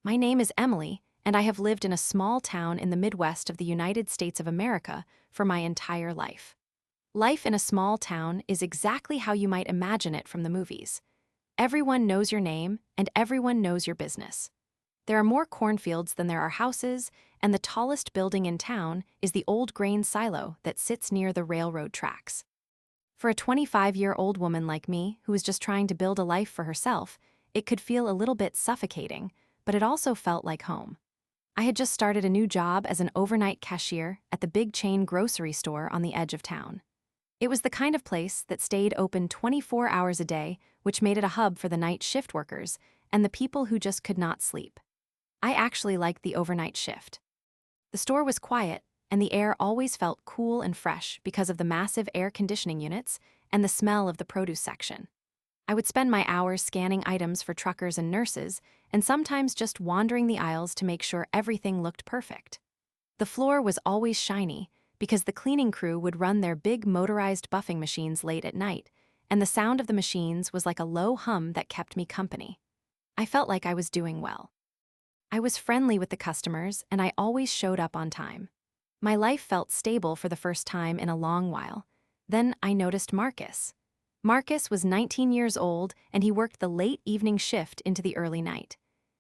My name is Emily, and I have lived in a small town in the Midwest of the United States of America for my entire life. Life in a small town is exactly how you might imagine it from the movies. Everyone knows your name, and everyone knows your business. There are more cornfields than there are houses, and the tallest building in town is the old grain silo that sits near the railroad tracks. For a 25-year-old woman like me who is just trying to build a life for herself, it could feel a little bit suffocating, but it also felt like home. I had just started a new job as an overnight cashier at the big chain grocery store on the edge of town. It was the kind of place that stayed open 24 hours a day, which made it a hub for the night shift workers and the people who just could not sleep. I actually liked the overnight shift. The store was quiet, and the air always felt cool and fresh because of the massive air conditioning units and the smell of the produce section. I would spend my hours scanning items for truckers and nurses, and sometimes just wandering the aisles to make sure everything looked perfect. The floor was always shiny, because the cleaning crew would run their big motorized buffing machines late at night, and the sound of the machines was like a low hum that kept me company. I felt like I was doing well. I was friendly with the customers, and I always showed up on time. My life felt stable for the first time in a long while. Then I noticed Marcus. Marcus was 19 years old, and he worked the late evening shift into the early night.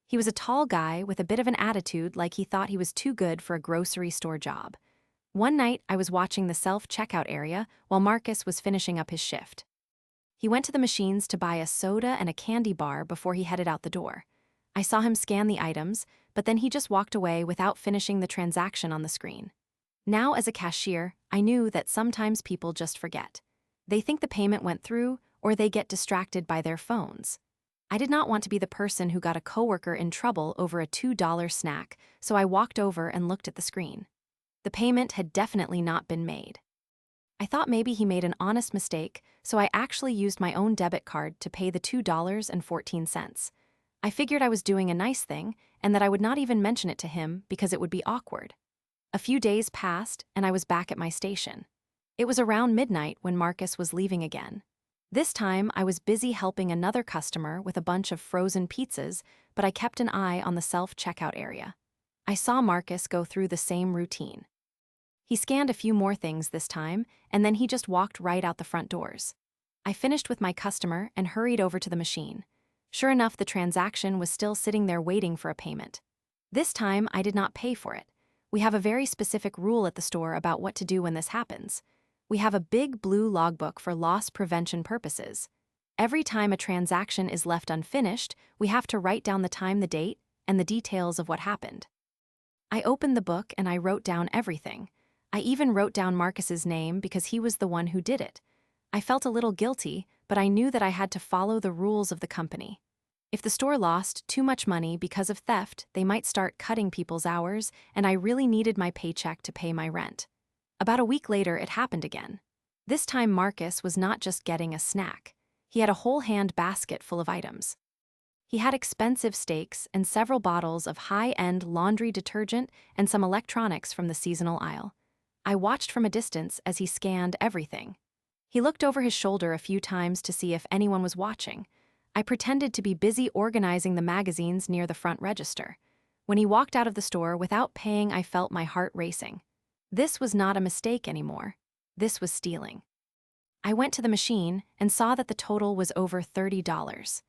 He was a tall guy with a bit of an attitude, like he thought he was too good for a grocery store job. One night, I was watching the self-checkout area while Marcus was finishing up his shift. He went to the machines to buy a soda and a candy bar before he headed out the door. I saw him scan the items, but then he just walked away without finishing the transaction on the screen. Now, as a cashier, I knew that sometimes people just forget. They think the payment went through, or they get distracted by their phones. I did not want to be the person who got a coworker in trouble over a $2 snack, so I walked over and looked at the screen. The payment had definitely not been made. I thought maybe he made an honest mistake, so I actually used my own debit card to pay the $2.14. I figured I was doing a nice thing, and that I would not even mention it to him because it would be awkward. A few days passed, and I was back at my station. It was around midnight when Marcus was leaving again. This time, I was busy helping another customer with a bunch of frozen pizzas, but I kept an eye on the self-checkout area. I saw Marcus go through the same routine. He scanned a few more things this time, and then he just walked right out the front doors. I finished with my customer and hurried over to the machine. Sure enough, the transaction was still sitting there waiting for a payment. This time, I did not pay for it. We have a very specific rule at the store about what to do when this happens. We have a big blue logbook for loss prevention purposes. Every time a transaction is left unfinished, we have to write down the time, the date, and the details of what happened. I opened the book and I wrote down everything. I even wrote down Marcus's name because he was the one who did it. I felt a little guilty, but I knew that I had to follow the rules of the company. If the store lost too much money because of theft, they might start cutting people's hours, and I really needed my paycheck to pay my rent. About a week later, it happened again. This time, Marcus was not just getting a snack. He had a whole hand basket full of items. He had expensive steaks and several bottles of high-end laundry detergent and some electronics from the seasonal aisle. I watched from a distance as he scanned everything. He looked over his shoulder a few times to see if anyone was watching. I pretended to be busy organizing the magazines near the front register. When he walked out of the store without paying, I felt my heart racing. This was not a mistake anymore. This was stealing. I went to the machine and saw that the total was over $30.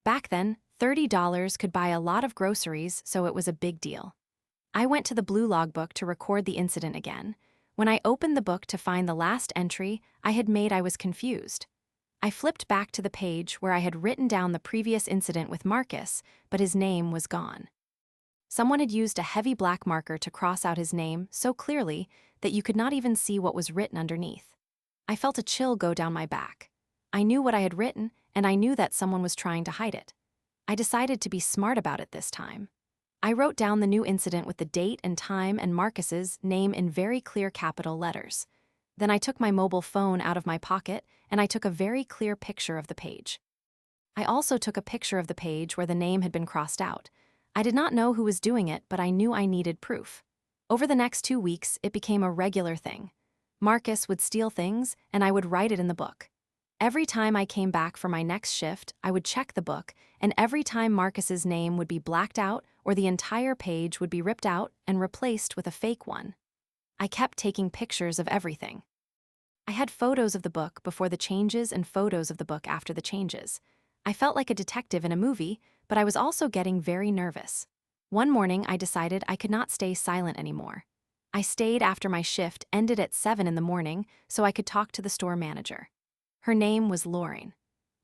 Back then, $30 could buy a lot of groceries, so it was a big deal. I went to the blue logbook to record the incident again. When I opened the book to find the last entry I had made, I was confused. I flipped back to the page where I had written down the previous incident with Marcus, but his name was gone. Someone had used a heavy black marker to cross out his name so clearly that you could not even see what was written underneath. I felt a chill go down my back. I knew what I had written, and I knew that someone was trying to hide it. I decided to be smart about it this time. I wrote down the new incident with the date and time and Marcus's name in very clear capital letters. Then I took my mobile phone out of my pocket and I took a very clear picture of the page. I also took a picture of the page where the name had been crossed out. I did not know who was doing it, but I knew I needed proof. Over the next 2 weeks, it became a regular thing. Marcus would steal things, and I would write it in the book. Every time I came back for my next shift, I would check the book, and every time Marcus's name would be blacked out or the entire page would be ripped out and replaced with a fake one. I kept taking pictures of everything. I had photos of the book before the changes and photos of the book after the changes. I felt like a detective in a movie, but I was also getting very nervous. One morning, I decided I could not stay silent anymore. I stayed after my shift ended at 7 in the morning so I could talk to the store manager. Her name was Lauren.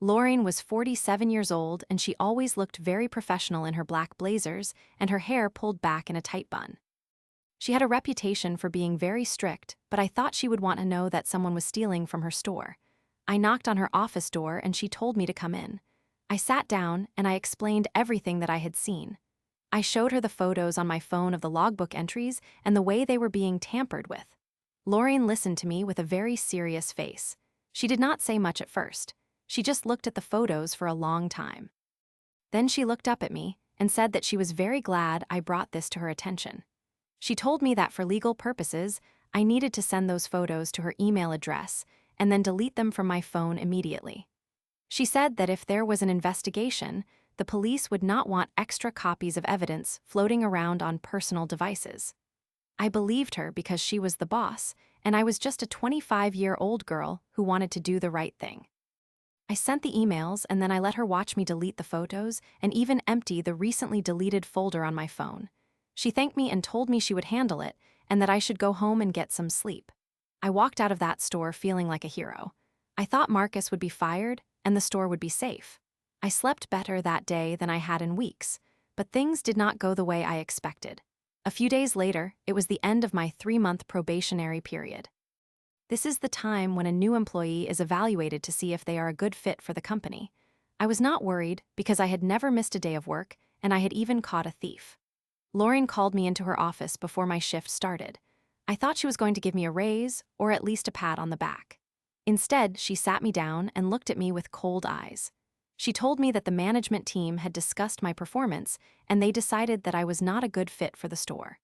Lauren was 47 years old and she always looked very professional in her black blazers and her hair pulled back in a tight bun. She had a reputation for being very strict, but I thought she would want to know that someone was stealing from her store. I knocked on her office door and she told me to come in. I sat down and I explained everything that I had seen. I showed her the photos on my phone of the logbook entries and the way they were being tampered with. Lauren listened to me with a very serious face. She did not say much at first. She just looked at the photos for a long time. Then she looked up at me and said that she was very glad I brought this to her attention. She told me that for legal purposes, I needed to send those photos to her email address and then delete them from my phone immediately. She said that if there was an investigation, the police would not want extra copies of evidence floating around on personal devices. I believed her because she was the boss, and I was just a 25-year-old girl who wanted to do the right thing. I sent the emails and then I let her watch me delete the photos and even empty the recently deleted folder on my phone. She thanked me and told me she would handle it and that I should go home and get some sleep. I walked out of that store feeling like a hero. I thought Marcus would be fired and the store would be safe. I slept better that day than I had in weeks, but things did not go the way I expected. A few days later, it was the end of my 3-month probationary period. This is the time when a new employee is evaluated to see if they are a good fit for the company. I was not worried because I had never missed a day of work and I had even caught a thief. Lauren called me into her office before my shift started. I thought she was going to give me a raise or at least a pat on the back. Instead, she sat me down and looked at me with cold eyes. She told me that the management team had discussed my performance and they decided that I was not a good fit for the store.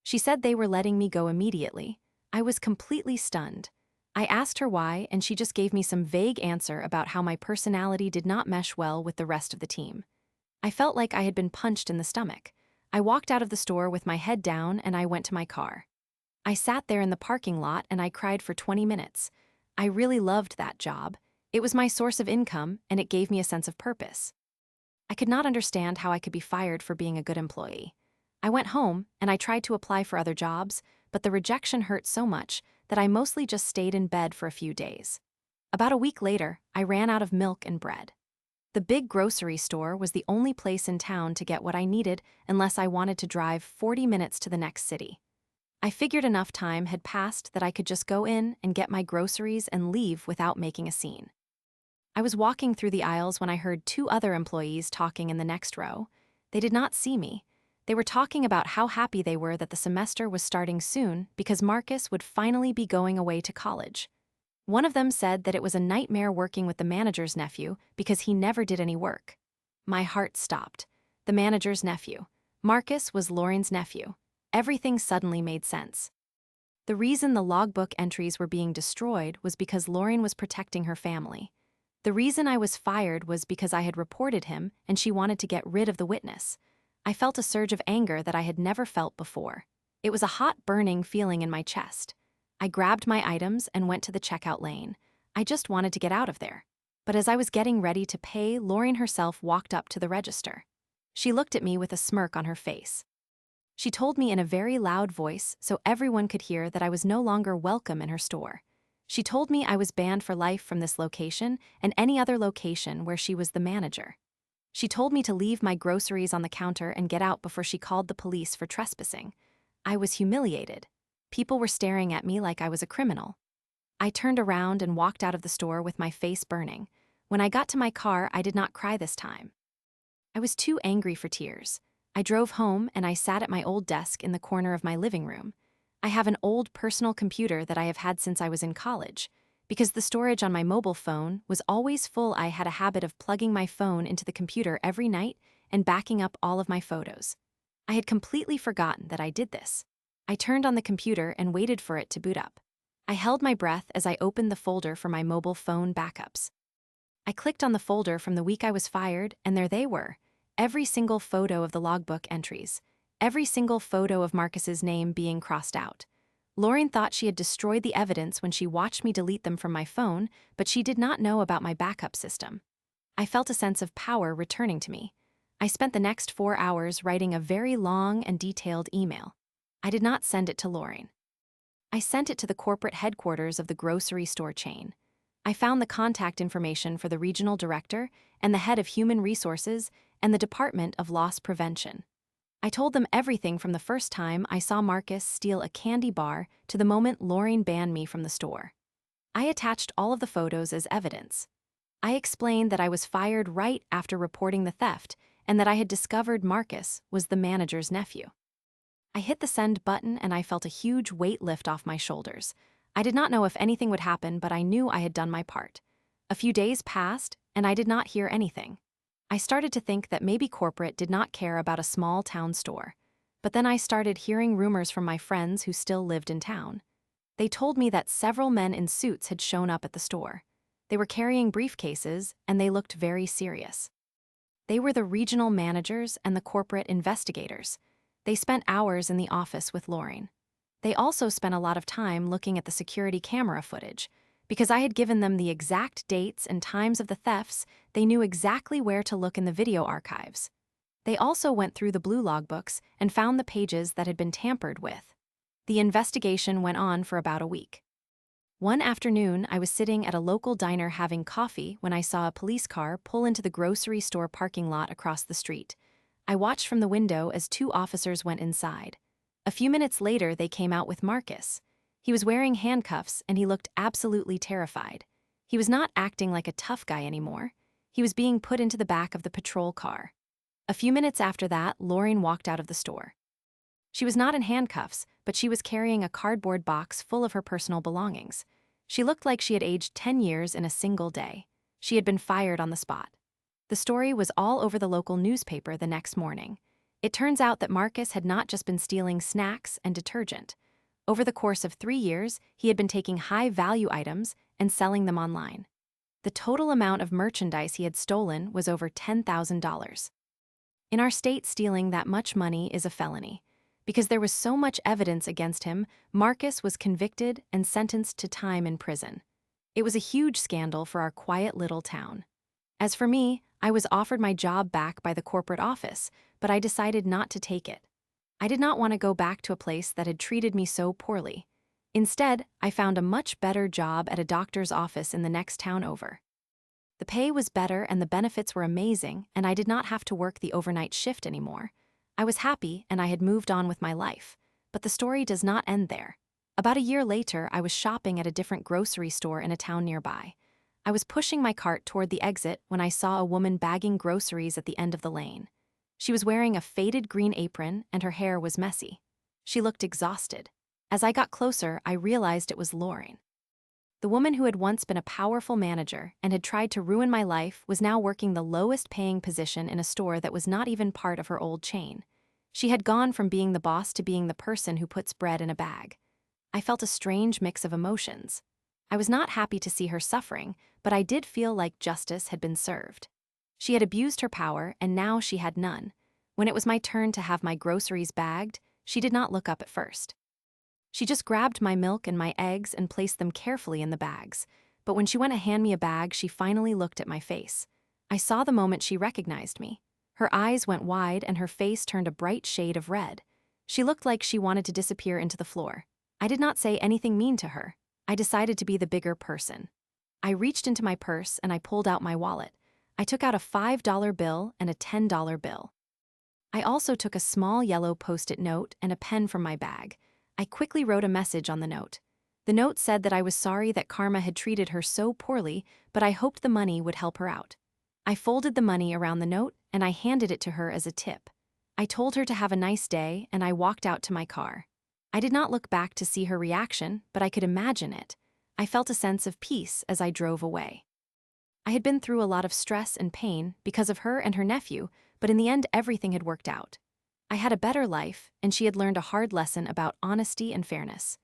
She said they were letting me go immediately. I was completely stunned. I asked her why, and she just gave me some vague answer about how my personality did not mesh well with the rest of the team. I felt like I had been punched in the stomach. I walked out of the store with my head down and I went to my car. I sat there in the parking lot and I cried for 20 minutes. I really loved that job. It was my source of income and it gave me a sense of purpose. I could not understand how I could be fired for being a good employee. I went home and I tried to apply for other jobs, but the rejection hurt so much that I mostly just stayed in bed for a few days. About a week later, I ran out of milk and bread. The big grocery store was the only place in town to get what I needed unless I wanted to drive 40 minutes to the next city. I figured enough time had passed that I could just go in and get my groceries and leave without making a scene. I was walking through the aisles when I heard 2 other employees talking in the next row. They did not see me. They were talking about how happy they were that the semester was starting soon because Marcus would finally be going away to college. One of them said that it was a nightmare working with the manager's nephew because he never did any work. My heart stopped. The manager's nephew. Marcus was Lauren's nephew. Everything suddenly made sense. The reason the logbook entries were being destroyed was because Lauren was protecting her family. The reason I was fired was because I had reported him and she wanted to get rid of the witness. I felt a surge of anger that I had never felt before. It was a hot, burning feeling in my chest. I grabbed my items and went to the checkout lane. I just wanted to get out of there. But as I was getting ready to pay, Lauren herself walked up to the register. She looked at me with a smirk on her face. She told me in a very loud voice so everyone could hear that I was no longer welcome in her store. She told me I was banned for life from this location and any other location where she was the manager. She told me to leave my groceries on the counter and get out before she called the police for trespassing. I was humiliated. People were staring at me like I was a criminal. I turned around and walked out of the store with my face burning. When I got to my car, I did not cry this time. I was too angry for tears. I drove home and I sat at my old desk in the corner of my living room. I have an old personal computer that I have had since I was in college. Because the storage on my mobile phone was always full, I had a habit of plugging my phone into the computer every night and backing up all of my photos. I had completely forgotten that I did this. I turned on the computer and waited for it to boot up. I held my breath as I opened the folder for my mobile phone backups. I clicked on the folder from the week I was fired, and there they were. Every single photo of the logbook entries. Every single photo of Marcus's name being crossed out. Lauren thought she had destroyed the evidence when she watched me delete them from my phone, but she did not know about my backup system. I felt a sense of power returning to me. I spent the next 4 hours writing a very long and detailed email. I did not send it to Lauren. I sent it to the corporate headquarters of the grocery store chain. I found the contact information for the regional director and the head of human resources and the Department of Loss Prevention. I told them everything from the first time I saw Marcus steal a candy bar to the moment Lauren banned me from the store. I attached all of the photos as evidence. I explained that I was fired right after reporting the theft and that I had discovered Marcus was the manager's nephew. I hit the send button and I felt a huge weight lift off my shoulders. I did not know if anything would happen, but I knew I had done my part. A few days passed, and I did not hear anything. I started to think that maybe corporate did not care about a small town store. But then I started hearing rumors from my friends who still lived in town. They told me that several men in suits had shown up at the store. They were carrying briefcases, and they looked very serious. They were the regional managers and the corporate investigators. They spent hours in the office with Lauren. They also spent a lot of time looking at the security camera footage. Because I had given them the exact dates and times of the thefts, they knew exactly where to look in the video archives. They also went through the blue logbooks and found the pages that had been tampered with. The investigation went on for about a week. One afternoon, I was sitting at a local diner having coffee when I saw a police car pull into the grocery store parking lot across the street. I watched from the window as 2 officers went inside. A few minutes later, they came out with Marcus. He was wearing handcuffs and he looked absolutely terrified. He was not acting like a tough guy anymore. He was being put into the back of the patrol car. A few minutes after that, Lauren walked out of the store. She was not in handcuffs, but she was carrying a cardboard box full of her personal belongings. She looked like she had aged 10 years in a single day. She had been fired on the spot. The story was all over the local newspaper the next morning. It turns out that Marcus had not just been stealing snacks and detergent. Over the course of 3 years, he had been taking high-value items and selling them online. The total amount of merchandise he had stolen was over $10,000. In our state, stealing that much money is a felony. Because there was so much evidence against him, Marcus was convicted and sentenced to time in prison. It was a huge scandal for our quiet little town. As for me, I was offered my job back by the corporate office, but I decided not to take it. I did not want to go back to a place that had treated me so poorly. Instead, I found a much better job at a doctor's office in the next town over. The pay was better and the benefits were amazing, and I did not have to work the overnight shift anymore. I was happy and I had moved on with my life. But the story does not end there. About a year later, I was shopping at a different grocery store in a town nearby. I was pushing my cart toward the exit when I saw a woman bagging groceries at the end of the lane. She was wearing a faded green apron and her hair was messy. She looked exhausted. As I got closer, I realized it was Lauren. The woman who had once been a powerful manager and had tried to ruin my life was now working the lowest-paying position in a store that was not even part of her old chain. She had gone from being the boss to being the person who puts bread in a bag. I felt a strange mix of emotions. I was not happy to see her suffering, but I did feel like justice had been served. She had abused her power, and now she had none. When it was my turn to have my groceries bagged, she did not look up at first. She just grabbed my milk and my eggs and placed them carefully in the bags. But when she went to hand me a bag, she finally looked at my face. I saw the moment she recognized me. Her eyes went wide and her face turned a bright shade of red. She looked like she wanted to disappear into the floor. I did not say anything mean to her. I decided to be the bigger person. I reached into my purse and I pulled out my wallet. I took out a $5 bill and a $10 bill. I also took a small yellow Post-it note and a pen from my bag. I quickly wrote a message on the note. The note said that I was sorry that Karma had treated her so poorly, but I hoped the money would help her out. I folded the money around the note and I handed it to her as a tip. I told her to have a nice day and I walked out to my car. I did not look back to see her reaction, but I could imagine it. I felt a sense of peace as I drove away. I had been through a lot of stress and pain because of her and her nephew, but in the end everything had worked out. I had a better life, and she had learned a hard lesson about honesty and fairness.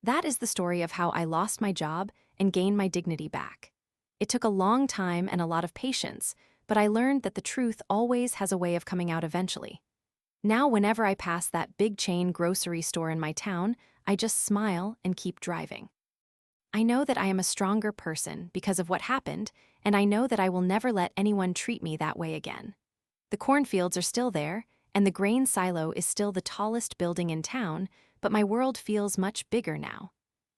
That is the story of how I lost my job and gained my dignity back. It took a long time and a lot of patience, but I learned that the truth always has a way of coming out eventually. Now, whenever I pass that big chain grocery store in my town, I just smile and keep driving. I know that I am a stronger person because of what happened, and I know that I will never let anyone treat me that way again. The cornfields are still there, and the grain silo is still the tallest building in town, but my world feels much bigger now.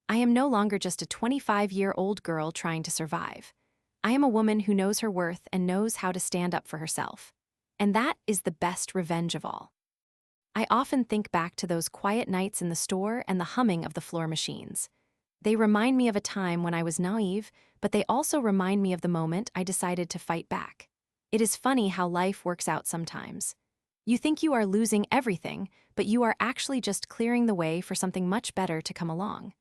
I am no longer just a 25-year-old girl trying to survive. I am a woman who knows her worth and knows how to stand up for herself. And that is the best revenge of all. I often think back to those quiet nights in the store and the humming of the floor machines. They remind me of a time when I was naive, but they also remind me of the moment I decided to fight back. It is funny how life works out sometimes. You think you are losing everything, but you are actually just clearing the way for something much better to come along.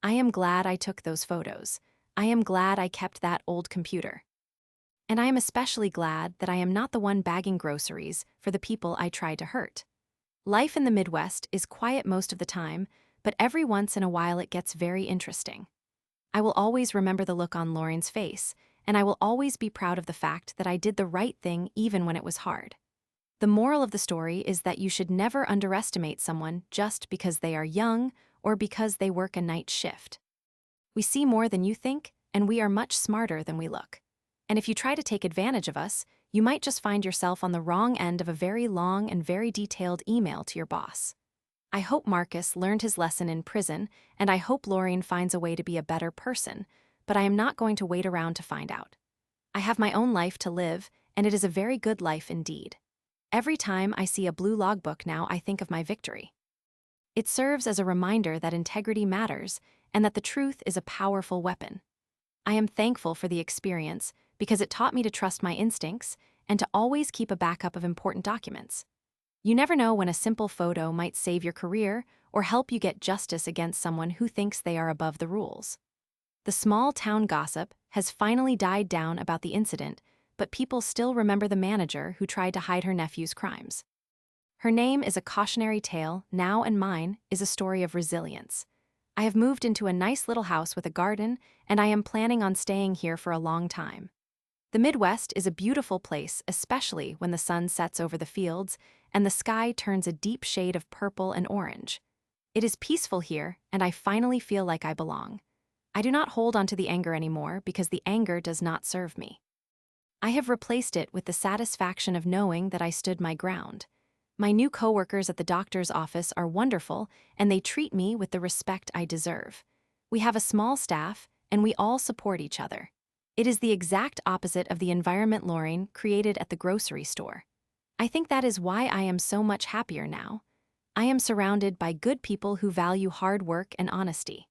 I am glad I took those photos. I am glad I kept that old computer. And I am especially glad that I am not the one bagging groceries for the people I tried to hurt. Life in the Midwest is quiet most of the time, but every once in a while it gets very interesting. I will always remember the look on Lauren's face, and I will always be proud of the fact that I did the right thing even when it was hard. The moral of the story is that you should never underestimate someone just because they are young or because they work a night shift. We see more than you think, and we are much smarter than we look. And if you try to take advantage of us, you might just find yourself on the wrong end of a very long and very detailed email to your boss. I hope Marcus learned his lesson in prison, and I hope Lauren finds a way to be a better person, but I am not going to wait around to find out. I have my own life to live, and it is a very good life indeed. Every time I see a blue logbook now, I think of my victory. It serves as a reminder that integrity matters and that the truth is a powerful weapon. I am thankful for the experience because it taught me to trust my instincts and to always keep a backup of important documents. You never know when a simple photo might save your career or help you get justice against someone who thinks they are above the rules. The small town gossip has finally died down about the incident, but people still remember the manager who tried to hide her nephew's crimes. Her name is a cautionary tale now, and mine is a story of resilience. I have moved into a nice little house with a garden, and I am planning on staying here for a long time. The Midwest is a beautiful place, especially when the sun sets over the fields and the sky turns a deep shade of purple and orange. It is peaceful here, and I finally feel like I belong. I do not hold on to the anger anymore because the anger does not serve me. I have replaced it with the satisfaction of knowing that I stood my ground. My new coworkers at the doctor's office are wonderful, and they treat me with the respect I deserve. We have a small staff, and we all support each other. It is the exact opposite of the environment Lauren created at the grocery store. I think that is why I am so much happier now. I am surrounded by good people who value hard work and honesty.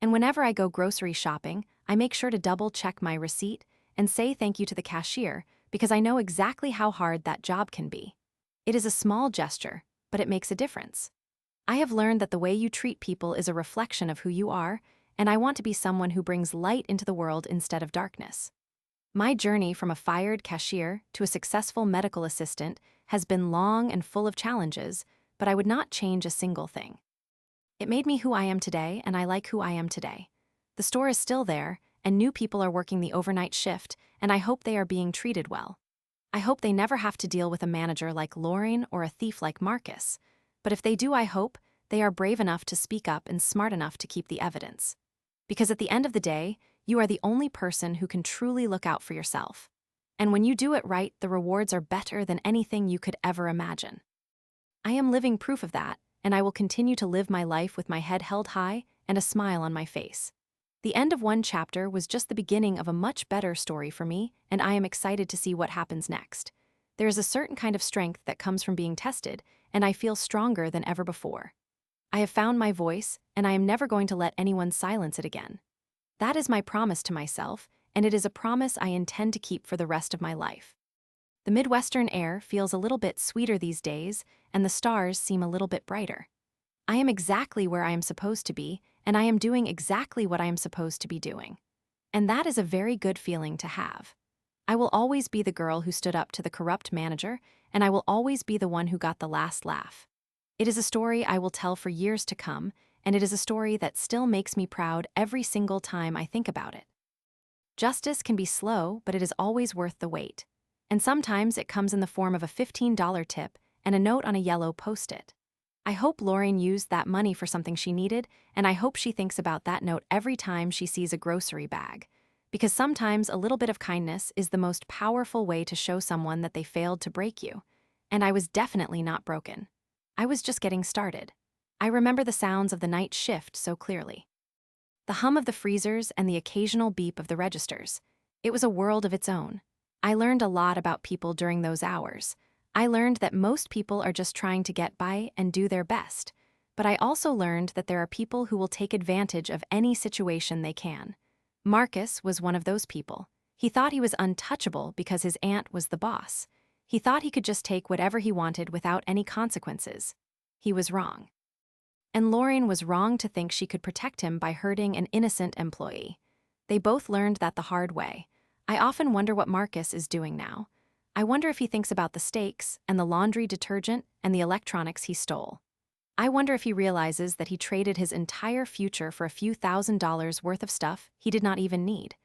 And whenever I go grocery shopping, I make sure to double-check my receipt and say thank you to the cashier because I know exactly how hard that job can be. It is a small gesture, but it makes a difference. I have learned that the way you treat people is a reflection of who you are, and I want to be someone who brings light into the world instead of darkness. My journey from a fired cashier to a successful medical assistant has been long and full of challenges, but I would not change a single thing. It made me who I am today, and I like who I am today. The store is still there, and new people are working the overnight shift, and I hope they are being treated well. I hope they never have to deal with a manager like Lauren or a thief like Marcus. But if they do, I hope they are brave enough to speak up and smart enough to keep the evidence. Because at the end of the day, you are the only person who can truly look out for yourself. And when you do it right, the rewards are better than anything you could ever imagine. I am living proof of that, and I will continue to live my life with my head held high and a smile on my face. The end of one chapter was just the beginning of a much better story for me, and I am excited to see what happens next. There is a certain kind of strength that comes from being tested, and I feel stronger than ever before. I have found my voice, and I am never going to let anyone silence it again. That is my promise to myself, and it is a promise I intend to keep for the rest of my life. The Midwestern air feels a little bit sweeter these days, and the stars seem a little bit brighter. I am exactly where I am supposed to be, and I am doing exactly what I am supposed to be doing. And that is a very good feeling to have. I will always be the girl who stood up to the corrupt manager, and I will always be the one who got the last laugh. It is a story I will tell for years to come, and it is a story that still makes me proud every single time I think about it. Justice can be slow, but it is always worth the wait. And sometimes it comes in the form of a $15 tip and a note on a yellow post-it. I hope Lauren used that money for something she needed, and I hope she thinks about that note every time she sees a grocery bag. Because sometimes a little bit of kindness is the most powerful way to show someone that they failed to break you. And I was definitely not broken. I was just getting started. I remember the sounds of the night shift so clearly. The hum of the freezers and the occasional beep of the registers. It was a world of its own. I learned a lot about people during those hours. I learned that most people are just trying to get by and do their best. But I also learned that there are people who will take advantage of any situation they can. Marcus was one of those people. He thought he was untouchable because his aunt was the boss. He thought he could just take whatever he wanted without any consequences. He was wrong. And Lauren was wrong to think she could protect him by hurting an innocent employee. They both learned that the hard way. I often wonder what Marcus is doing now. I wonder if he thinks about the steaks and the laundry detergent and the electronics he stole. I wonder if he realizes that he traded his entire future for a few $1,000s worth of stuff he did not even need.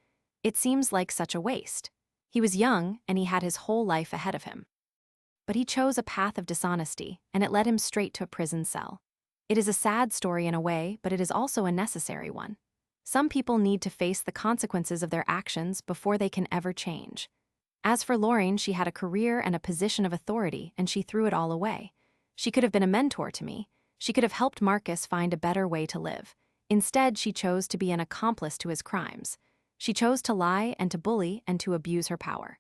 It seems like such a waste. He was young and he had his whole life ahead of him. But he chose a path of dishonesty, and it led him straight to a prison cell. It is a sad story in a way, but it is also a necessary one. Some people need to face the consequences of their actions before they can ever change. As for Lauren, she had a career and a position of authority, and she threw it all away. She could have been a mentor to me. She could have helped Marcus find a better way to live. Instead, she chose to be an accomplice to his crimes. She chose to lie and to bully and to abuse her power.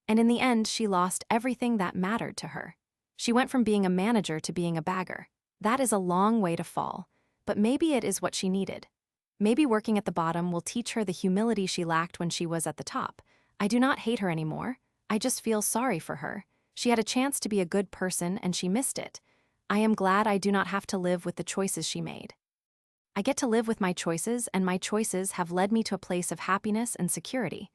And in the end, she lost everything that mattered to her. She went from being a manager to being a bagger. That is a long way to fall, but maybe it is what she needed. Maybe working at the bottom will teach her the humility she lacked when she was at the top. I do not hate her anymore. I just feel sorry for her. She had a chance to be a good person and she missed it. I am glad I do not have to live with the choices she made. I get to live with my choices, and my choices have led me to a place of happiness and security.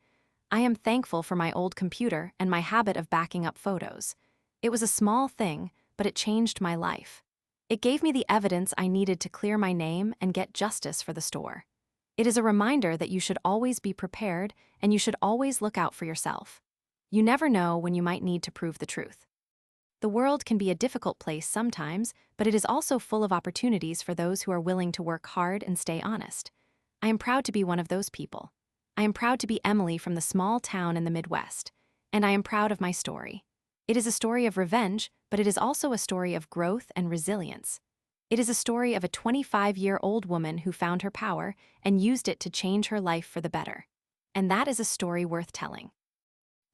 I am thankful for my old computer and my habit of backing up photos. It was a small thing, but it changed my life. It gave me the evidence I needed to clear my name and get justice for the store. It is a reminder that you should always be prepared and you should always look out for yourself. You never know when you might need to prove the truth. The world can be a difficult place sometimes, but it is also full of opportunities for those who are willing to work hard and stay honest. I am proud to be one of those people. I am proud to be Emily from the small town in the Midwest, and I am proud of my story. It is a story of revenge, but it is also a story of growth and resilience. It is a story of a 25-year-old woman who found her power and used it to change her life for the better. And that is a story worth telling.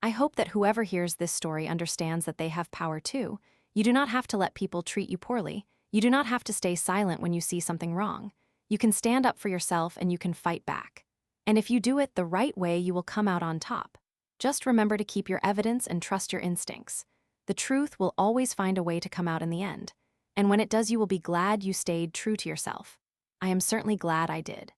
I hope that whoever hears this story understands that they have power too. You do not have to let people treat you poorly. You do not have to stay silent when you see something wrong. You can stand up for yourself and you can fight back. And if you do it the right way, you will come out on top. Just remember to keep your evidence and trust your instincts. The truth will always find a way to come out in the end. And when it does, you will be glad you stayed true to yourself. I am certainly glad I did.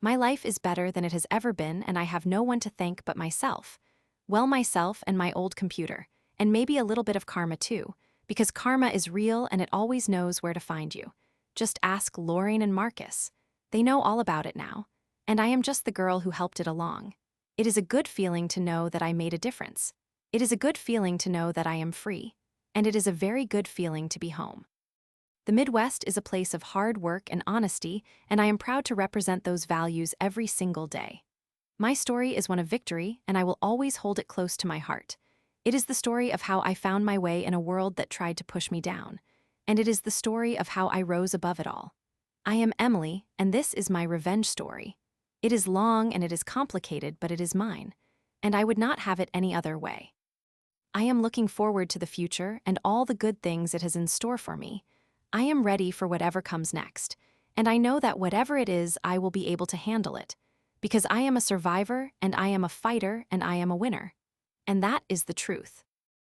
My life is better than it has ever been, and I have no one to thank but myself. Well, myself and my old computer, and maybe a little bit of karma too, because karma is real and it always knows where to find you. Just ask Lauren and Marcus. They know all about it now, and I am just the girl who helped it along. It is a good feeling to know that I made a difference. It is a good feeling to know that I am free, and it is a very good feeling to be home. The Midwest is a place of hard work and honesty, and I am proud to represent those values every single day. My story is one of victory, and I will always hold it close to my heart. It is the story of how I found my way in a world that tried to push me down, and it is the story of how I rose above it all. I am Emily, and this is my revenge story. It is long and it is complicated, but it is mine, and I would not have it any other way. I am looking forward to the future and all the good things it has in store for me. I am ready for whatever comes next, and I know that whatever it is, I will be able to handle it. Because I am a survivor, and I am a fighter, and I am a winner. And that is the truth.